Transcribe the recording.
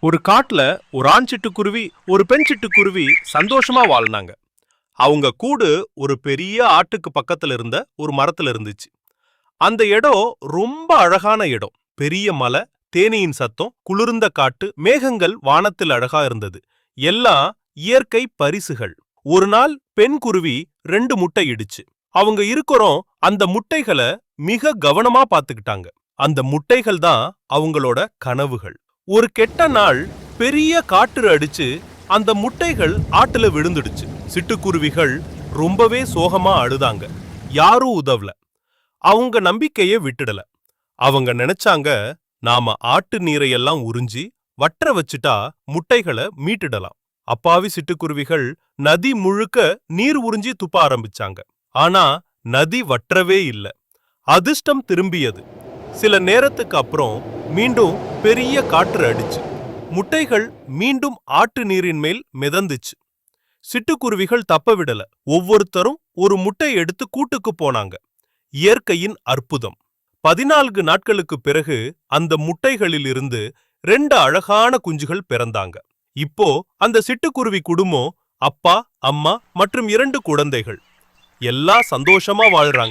ஒரு காட்டுல ஒரு ஆண் சிட்டுக்குருவி ஒரு பெண் சிட்டுக்குருவி சந்தோஷமா வாழ்னாங்க. அவங்க கூடு ஒரு பெரிய ஆட்டுக்கு பக்கத்துல இருந்த ஒரு மரத்துல இருந்துச்சு. அந்த இடம் ரொம்ப அழகான இடம். பெரிய மலை, தேனீயின் சத்தம், குளிர்ந்த காட்டு, மேகங்கள் வானத்தில் அழகா இருந்தது. எல்லாம் இயற்கை பரிசுகள். ஒரு நாள் பெண் குருவி 2 முட்டை இடுச்சு. அவங்க இருக்கிறோம் அந்த முட்டைகளை மிக கவனமா பாத்துக்கிட்டாங்க. அந்த முட்டைகள் தான் அவங்களோட கனவுகள். ஒரு கெட்ட நாள் பெரிய காற்று அடிச்சு அந்த முட்டைகள் ஆட்டுல விழுந்துடுச்சு. சிட்டுக்குருவிகள் ரொம்பவே சோகமா அழுதாங்க. யாரும் உதவல. அவங்க நம்பிக்கைய விட்டுடல. அவங்க நினைச்சாங்க, நாம ஆட்டு நீரையெல்லாம் உறிஞ்சி வற்ற வச்சுட்டா முட்டைகளை மீட்டுடலாம். அப்பாவி சிட்டுக்குருவிகள் நதி முழுக்க நீர் உறிஞ்சி துப்ப ஆரம்பிச்சாங்க. ஆனா நதி வற்றவே இல்ல. அதிர்ஷ்டம் திரும்பியது. சில நேரத்துக்கு அப்புறம் மீண்டும் பெரிய காற்று அடிச்சு முட்டைகள் மீண்டும் ஆட்டு நீரின் மேல் மிதந்துச்சு. சிட்டுக்குருவிகள் தப்ப விடல. ஒவ்வொருத்தரும் ஒரு முட்டை எடுத்து கூட்டுக்கு போனாங்க. இயற்கையின் அற்புதம். 14 நாட்களுக்கு பிறகு அந்த முட்டைகளில் இருந்து 2 அழகான குஞ்சுகள் பிறந்தாங்க. இப்போ அந்த சிட்டுக்குருவி குடும்பம் அப்பா, அம்மா மற்றும் 2 குழந்தைகள் எல்லாம் சந்தோஷமா வாழ்றாங்க.